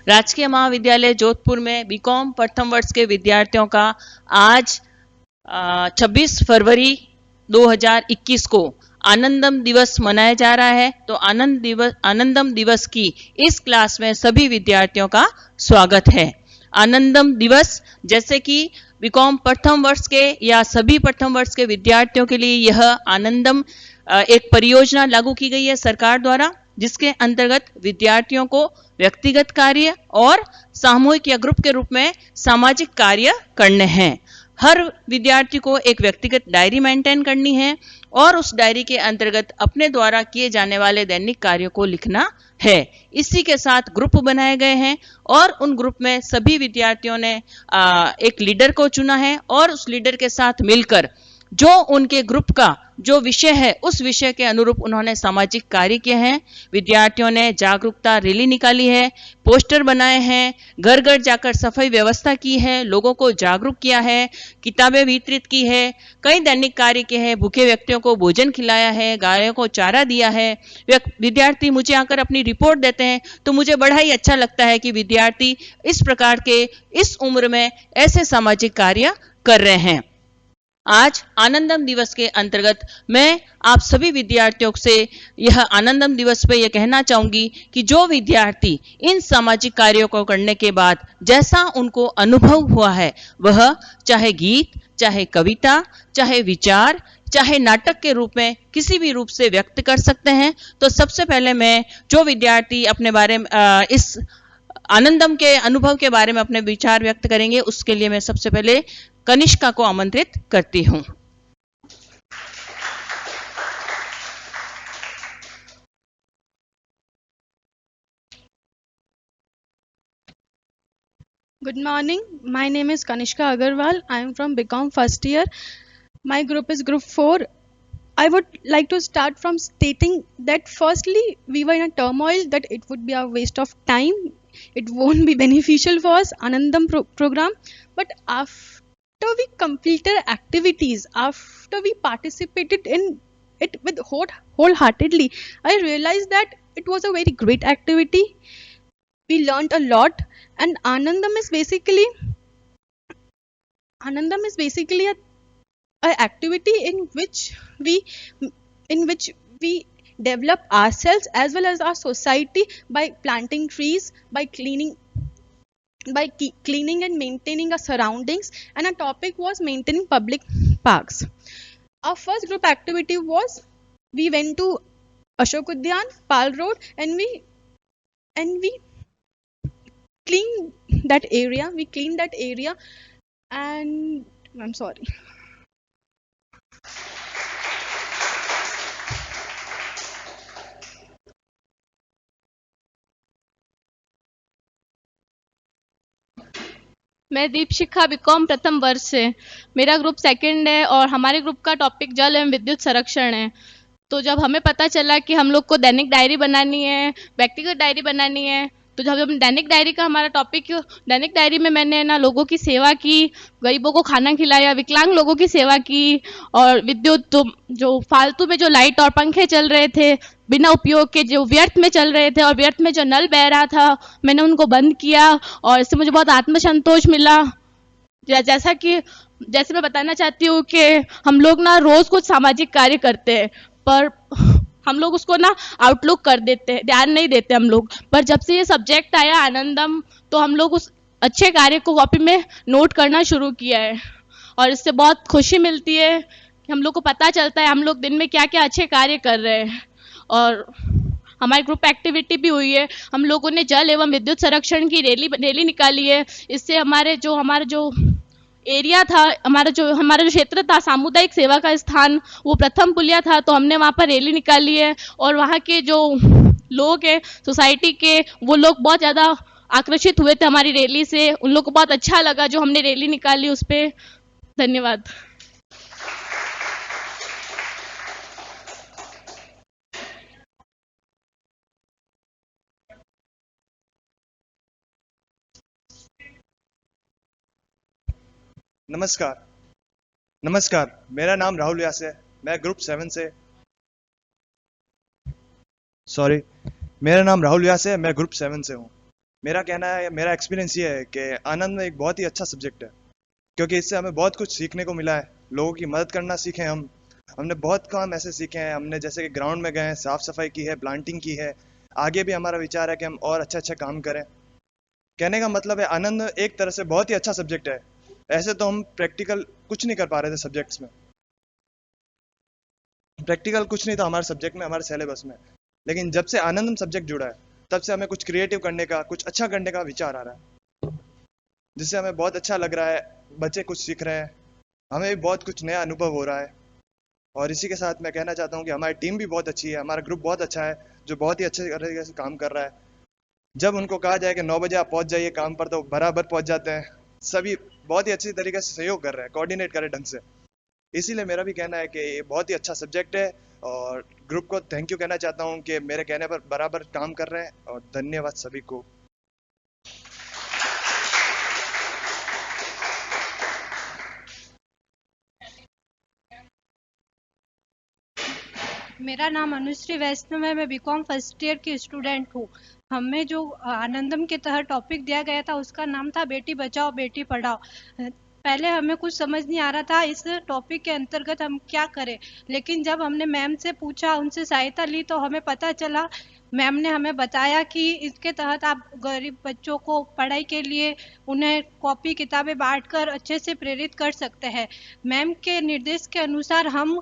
राजकीय महाविद्यालय जोधपुर में बीकॉम प्रथम वर्ष के विद्यार्थियों का आज 26 फरवरी 2021 को आनंदम दिवस मनाया जा रहा है। तो आनंदम दिवस की इस क्लास में सभी विद्यार्थियों का स्वागत है। आनंदम दिवस जैसे कि बीकॉम प्रथम वर्ष के या सभी प्रथम वर्ष के विद्यार्थियों के लिए यह आनंदम एक परियोजना लागू की गई है सरकार द्वारा, जिसके अंतर्गत विद्यार्थियों को व्यक्तिगत कार्य और सामूहिक या ग्रुप के रूप में सामाजिक कार्य करने हैं। हर विद्यार्थी को एक व्यक्तिगत डायरी मेंटेन करनी है और उस डायरी के अंतर्गत अपने द्वारा किए जाने वाले दैनिक कार्यों को लिखना है। इसी के साथ ग्रुप बनाए गए हैं और उन ग्रुप में सभी विद्यार्थियों ने एक लीडर को चुना है और उस लीडर के साथ मिलकर जो उनके ग्रुप का जो विषय है उस विषय के अनुरूप उन्होंने सामाजिक कार्य किए हैं। विद्यार्थियों ने जागरूकता रैली निकाली है, पोस्टर बनाए हैं, घर घर जाकर सफाई व्यवस्था की है, लोगों को जागरूक किया है, किताबें वितरित की है, कई दैनिक कार्य किए हैं, भूखे व्यक्तियों को भोजन खिलाया है, गायों को चारा दिया है। विद्यार्थी मुझे आकर अपनी रिपोर्ट देते हैं तो मुझे बड़ा ही अच्छा लगता है कि विद्यार्थी इस प्रकार के इस उम्र में ऐसे सामाजिक कार्य कर रहे हैं। आज आनंदम दिवस के अंतर्गत मैं आप सभी विद्यार्थियों से यह आनंदम दिवस पे यह कहना चाहूंगी कि जो विद्यार्थी इन सामाजिक कार्यों को करने के बाद जैसा उनको अनुभव हुआ है, वह चाहे गीत, चाहे कविता, चाहे विचार, चाहे नाटक के रूप में किसी भी रूप से व्यक्त कर सकते हैं। तो सबसे पहले मैं जो विद्यार्थी अपने बारे में इस आनंदम के अनुभव के बारे में अपने विचार व्यक्त करेंगे, उसके लिए मैं सबसे पहले कनिष्का को आमंत्रित करती हूं। Good morning. My name is Kanishka Agarwal. I am from BCom first year. My group is group 4. I would like to start from stating that firstly, we were in a turmoil that it would be a waste of time. It won't be beneficial for us, Anandam program. But after we completed activities, after we participated in it with wholeheartedly, I realized that it was a very great activity. We learned a lot, and Anandam is basically a activity in which we develop ourselves as well as our society by planting trees, by cleaning and maintaining our surroundings, and our topic was maintaining public parks. Our first group activity was we went to Ashok Udyan, Pal Road, and we cleaned that area. And I'm sorry. मैं Deepshikha BCom प्रथम वर्ष से, मेरा group second है और हमारे group का topic जल एवं विद्युत संरक्षण है। तो जब हमें पता चला कि हम लोग को दैनिक डायरी बनानी है, व्यक्तिगत डायरी बनानी है, तो जब दैनिक डायरी का हमारा टॉपिक, दैनिक डायरी में मैंने ना लोगों की सेवा की, गरीबों को खाना खिलाया, विकलांग लोगों की सेवा की, और विद्युत जो फालतू में जो लाइट और पंखे चल रहे थे बिना उपयोग के, जो व्यर्थ में चल रहे थे और व्यर्थ में जो नल बह रहा था, मैंने उनको बंद किया और इससे मुझे बहुत आत्मसंतोष मिला। जैसे मैं बताना चाहती हूँ कि हम लोग ना रोज कुछ सामाजिक कार्य करते हैं, पर हम लोग उसको ना आउटलुक कर देते हैं, ध्यान नहीं देते हम लोग। पर जब से ये सब्जेक्ट आया आनंदम, तो हम लोग उस अच्छे कार्य को कॉपी में नोट करना शुरू किया है और इससे बहुत खुशी मिलती है कि हम लोग को पता चलता है हम लोग दिन में क्या क्या अच्छे कार्य कर रहे हैं। और हमारी ग्रुप एक्टिविटी भी हुई है, हम लोगों ने जल एवं विद्युत संरक्षण की रैली निकाली है। इससे हमारा जो एरिया था, हमारा जो क्षेत्र था, सामुदायिक सेवा का स्थान, वो प्रथम पुलिया था, तो हमने वहाँ पर रैली निकाली है और वहाँ के जो लोग हैं सोसाइटी के, वो लोग बहुत ज़्यादा आकर्षित हुए थे हमारी रैली से। उन लोग को बहुत अच्छा लगा जो हमने रैली निकाली उस पर। धन्यवाद। नमस्कार, मेरा नाम राहुल व्यास है। मैं ग्रुप 7 से मेरा नाम राहुल व्यास है, मैं ग्रुप 7 से हूँ। मेरा कहना है, मेरा एक्सपीरियंस ये है कि आनंद में एक बहुत ही अच्छा सब्जेक्ट है, क्योंकि इससे हमें बहुत कुछ सीखने को मिला है। लोगों की मदद करना सीखे हमने बहुत काम ऐसे सीखे हैं। हमने जैसे कि ग्राउंड में गए हैं, साफ सफाई की है, प्लांटिंग की है। आगे भी हमारा विचार है कि हम और अच्छा अच्छा काम करें। कहने का मतलब है आनंद एक तरह से बहुत ही अच्छा सब्जेक्ट है। ऐसे तो हम प्रैक्टिकल कुछ नहीं कर पा रहे थे सब्जेक्ट्स में, प्रैक्टिकल कुछ नहीं था हमारे सब्जेक्ट में, हमारे सिलेबस में। लेकिन जब से आनंदम सब्जेक्ट जुड़ा है, तब से हमें कुछ क्रिएटिव करने का, कुछ अच्छा करने का विचार आ रहा है, जिससे हमें बहुत अच्छा लग रहा है। बच्चे कुछ सीख रहे हैं, हमें भी बहुत कुछ नया अनुभव हो रहा है। और इसी के साथ मैं कहना चाहता हूँ कि हमारी टीम भी बहुत अच्छी है, हमारा ग्रुप बहुत अच्छा है, जो बहुत ही अच्छे तरीके से काम कर रहा है। जब उनको कहा जाए कि 9 बजे आप पहुंच जाइए काम पर, तो बराबर पहुंच जाते हैं। सभी बहुत ही अच्छी तरीके से सहयोग कर रहे हैं, कोऑर्डिनेट कर रहे हैं ढंग से। इसीलिए मेरा भी कहना है कि ये बहुत ही अच्छा सब्जेक्ट है, और ग्रुप को थैंक यू कहना चाहता हूँ कि मेरे कहने पर बराबर काम कर रहे हैं। और धन्यवाद सभी को। मेरा नाम अनुश्री वैष्णव है। मैं बीकॉम फर्स्ट ईयर की स्टूडेंट हूँ। हमें जो आनंदम के तहत टॉपिक दिया गया था, उसका नाम था बेटी बचाओ बेटी पढ़ाओ। पहले हमें कुछ समझ नहीं आ रहा था इस टॉपिक के अंतर्गत हम क्या करें, लेकिन जब हमने मैम से पूछा, उनसे सहायता ली, तो हमें पता चला, मैम ने हमें बताया कि इसके तहत आप गरीब बच्चों को पढ़ाई के लिए उन्हें कॉपी किताबें बांटकर अच्छे से प्रेरित कर सकते हैं। मैम के निर्देश के अनुसार हम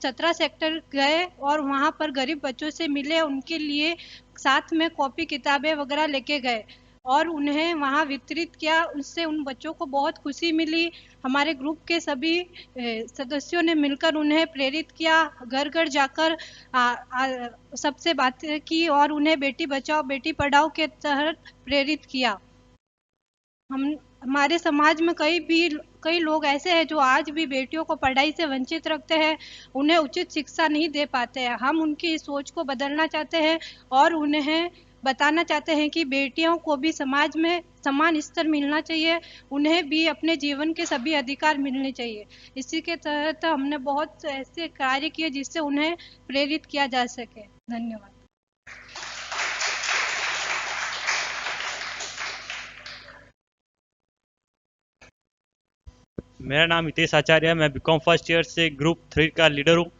17 सेक्टर गए और वहाँ पर गरीब बच्चों से मिले, उनके लिए साथ में कॉपी किताबें वगैरह लेके गए और उन्हें वहाँ वितरित किया। उससे उन बच्चों को बहुत खुशी मिली। हमारे ग्रुप के सभी सदस्यों ने मिलकर उन्हें प्रेरित किया, घर घर जाकर सबसे बातें की और उन्हें बेटी बचाओ बेटी पढ़ाओ के तहत प्रेरित किया। हमारे समाज में कई लोग ऐसे हैं जो आज भी बेटियों को पढ़ाई से वंचित रखते हैं, उन्हें उचित शिक्षा नहीं दे पाते हैं। हम उनकी इस सोच को बदलना चाहते हैं और उन्हें बताना चाहते हैं कि बेटियों को भी समाज में समान स्तर मिलना चाहिए, उन्हें भी अपने जीवन के सभी अधिकार मिलने चाहिए। इसी के तहत हमने बहुत ऐसे कार्य किए जिससे उन्हें प्रेरित किया जा सके। धन्यवाद। मेरा नाम हितेश आचार्य है। मैं बीकॉम फर्स्ट ईयर से ग्रुप 3 का लीडर हूँ।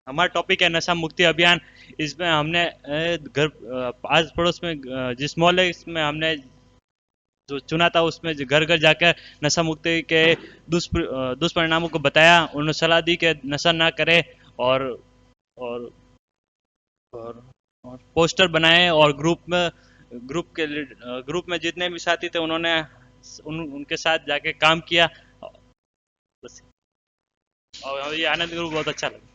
हमारा टॉपिक है नशा मुक्ति अभियान। इसमें हमने घर आस पड़ोस में जिस मोहल्ले इसमें हमने जो चुना था, उसमें घर घर जाकर नशा मुक्ति के दुष्परिणामों को बताया, उन्होंने सलाह दी कि नशा ना करें, और और, और, और पोस्टर बनाए, और ग्रुप में जितने भी साथी थे उन्होंने उनके साथ जाके काम किया। बस, और ये आनंद ग्रुप बहुत अच्छा लगा।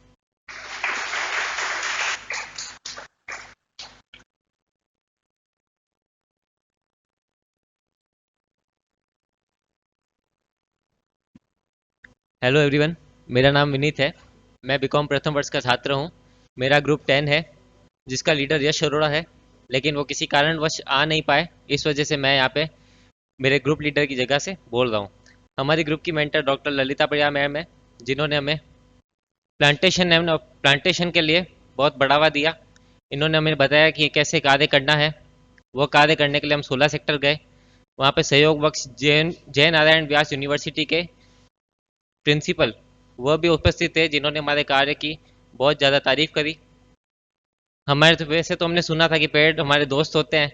हेलो एवरीवन, मेरा नाम विनीत है। मैं बीकॉम प्रथम वर्ष का छात्र हूं। मेरा ग्रुप 10 है, जिसका लीडर यश अरोड़ा है, लेकिन वो किसी कारणवश आ नहीं पाए। इस वजह से मैं यहाँ पे मेरे ग्रुप लीडर की जगह से बोल रहा हूँ। हमारी ग्रुप की मेंटर डॉक्टर ललिता प्रिया मैम है, जिन्होंने हमें प्लांटेशन के लिए बहुत बढ़ावा दिया। इन्होंने हमें बताया कि कैसे कार्य करना है। वो कार्य करने के लिए हम 16 सेक्टर गए। वहाँ पे सहयोग बख्श जय नारायण व्यास यूनिवर्सिटी के प्रिंसिपल वह भी उपस्थित थे, जिन्होंने हमारे कार्य की बहुत ज़्यादा तारीफ करी। हमारे वैसे तो हमने सुना था कि पेड़ हमारे दोस्त होते हैं।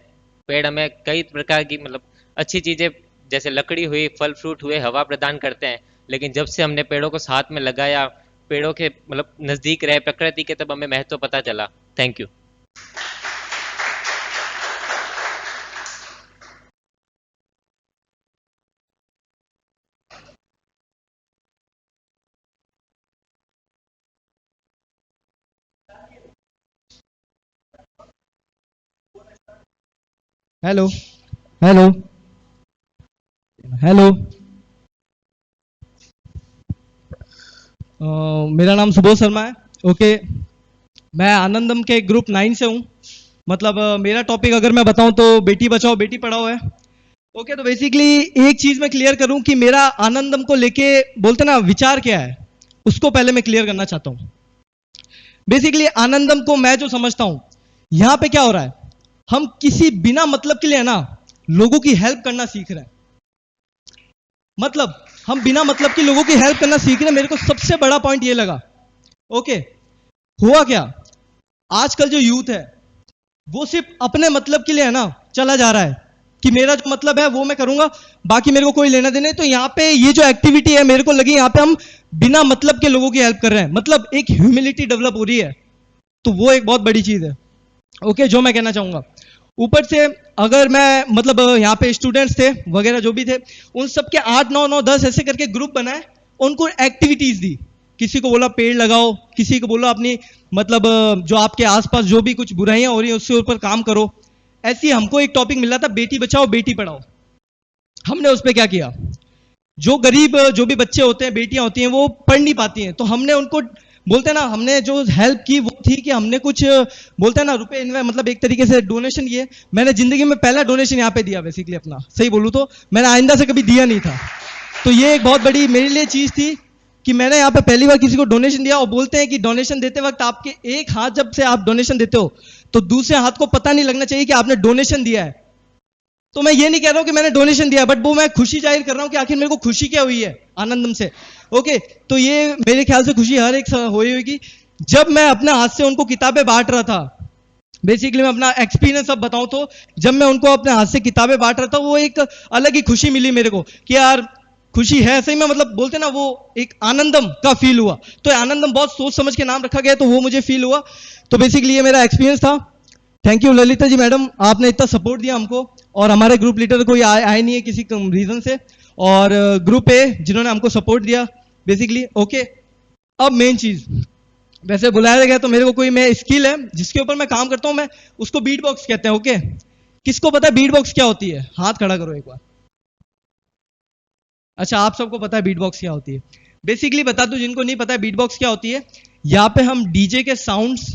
पेड़ हमें कई प्रकार की अच्छी चीज़ें जैसे लकड़ी हुई, फल फ्रूट हुए, हवा प्रदान करते हैं। लेकिन जब से हमने पेड़ों को साथ में लगाया, पेड़ों के नज़दीक रहे प्रकृति के, तब हमें महत्व पता चला। Thank you. Hello hello hello मेरा नाम सुबोध शर्मा है। ओके, मैं आनंदम के ग्रुप 9 से हूँ। मेरा टॉपिक अगर मैं बताऊँ तो बेटी बचाओ बेटी पढ़ाओ है। ओके, तो बेसिकली एक चीज़ मैं क्लियर करूँ कि मेरा आनंदम को लेके बोलते ना विचार क्या है, उसको पहले मैं क्लियर करना चाहता हूँ। बेसिकली आनंदम को मैं जो समझता हूँ यहां पे क्या हो रहा है, हम किसी बिना मतलब के लिए ना लोगों की हेल्प करना सीख रहे हैं। मतलब हम बिना मतलब के लोगों की हेल्प करना सीख रहे हैं। मेरे को सबसे बड़ा पॉइंट ये लगा, ओके, हुआ क्या, आजकल जो यूथ है वो सिर्फ अपने मतलब के लिए है ना चला जा रहा है कि मेरा जो मतलब है वो मैं करूंगा, बाकी मेरे को कोई लेना देना नहीं। तो यहाँ पे ये जो एक्टिविटी है मेरे को लगी यहाँ पे हम बिना मतलब के लोगों की हेल्प कर रहे हैं, मतलब एक ह्यूमिलिटी डेवलप हो रही है। तो वो एक बहुत बड़ी चीज है, ओके, जो मैं कहना चाहूंगा। ऊपर से अगर मैं मतलब यहाँ पे स्टूडेंट्स थे वगैरह जो भी थे, उन सबके 8 9 9 10 ऐसे करके ग्रुप बनाए, उनको एक्टिविटीज दी। किसी को बोला पेड़ लगाओ, किसी को बोला अपनी मतलब जो आपके आसपास जो भी कुछ बुराइयां हो रही हैं उसके ऊपर काम करो। ऐसे ही हमको एक टॉपिक मिला था, बेटी बचाओ बेटी पढ़ाओ। हमने उस पर क्या किया, जो गरीब जो भी बच्चे होते हैं, बेटियां होती हैं, वो पढ़ नहीं पाती हैं, तो हमने उनको बोलते हैं ना, हमने जो हेल्प की वो थी कि हमने कुछ बोलते हैं ना रुपए मतलब एक तरीके से डोनेशन किए। मैंने जिंदगी में पहला डोनेशन यहाँ पे दिया बेसिकली अपना, सही बोलूं तो मैंने आइंदा से कभी दिया नहीं था। तो ये एक बहुत बड़ी मेरे लिए चीज थी कि मैंने यहाँ पे पहली बार किसी को डोनेशन दिया। और बोलते हैं कि डोनेशन देते वक्त आपके एक हाथ जब से आप डोनेशन देते हो तो दूसरे हाथ को पता नहीं लगना चाहिए कि आपने डोनेशन दिया है। तो मैं ये नहीं कह रहा हूं कि मैंने डोनेशन दिया, बट वो मैं खुशी जाहिर कर रहा हूं कि आखिर मेरे को खुशी क्या हुई है आनंदम से। ओके, तो ये मेरे ख्याल से खुशी हर एक हुई होगी। जब मैं अपने हाथ से उनको किताबें बांट रहा था, बेसिकली मैं अपना एक्सपीरियंस अब बताऊं तो जब मैं उनको अपने हाथ से किताबें बांट रहा था, वो एक अलग ही खुशी मिली मेरे को कि यार खुशी है सही में, मतलब बोलते ना वो एक आनंदम का फील हुआ। तो आनंदम बहुत सोच समझ के नाम रखा गया, तो वो मुझे फील हुआ। तो बेसिकली ये मेरा एक्सपीरियंस था। Thank you Lalita ji madam, आपने इतना सपोर्ट दिया हमको, और हमारे ग्रुप लीडर कोई आए नहीं है किसी रीजन से, और ग्रुप ए जिन्होंने हमको सपोर्ट दिया बेसिकली। ओके, अब मेन चीज, वैसे बुलाया गया तो मेरे को कोई मैं स्किल है जिसके ऊपर मैं काम करता हूं, मैं उसको बीट बॉक्स कहते हैं। ओके, किसको पता है बीट बॉक्स क्या होती है? हाथ खड़ा करो एक बार। अच्छा, आप सबको पता है बीट बॉक्स क्या होती है। बेसिकली बता दूं जिनको नहीं पता है बीट बॉक्स क्या होती है, यहाँ पे हम डीजे के साउंड्स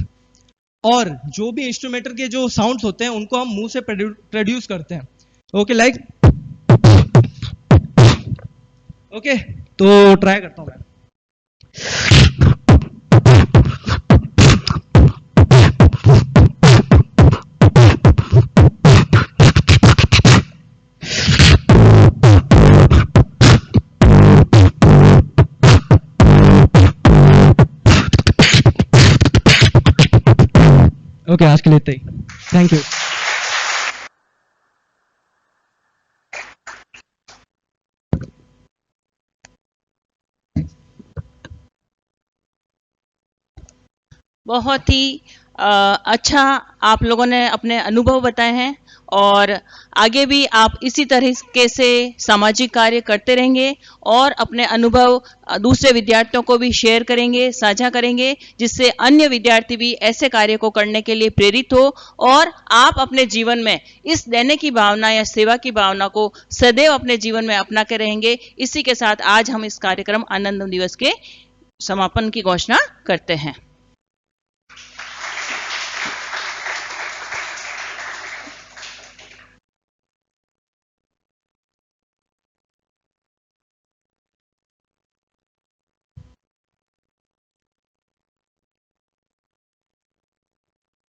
और जो भी इंस्ट्रूमेंटर के जो साउंड्स होते हैं उनको हम मुंह से प्रोड्यूस करते हैं। ओके, लाइक ओके, तो ट्राई करता हूं मैं। ओके, आज के लिए इतना ही। Thank you. बहुत ही अच्छा आप लोगों ने अपने अनुभव बताए हैं, और आगे भी आप इसी तरीके से सामाजिक कार्य करते रहेंगे और अपने अनुभव दूसरे विद्यार्थियों को भी शेयर करेंगे, साझा करेंगे, जिससे अन्य विद्यार्थी भी ऐसे कार्य को करने के लिए प्रेरित हो, और आप अपने जीवन में इस देने की भावना या सेवा की भावना को सदैव अपने जीवन में अपना के रहेंगे। इसी के साथ आज हम इस कार्यक्रम आनंदम दिवस के समापन की घोषणा करते हैं।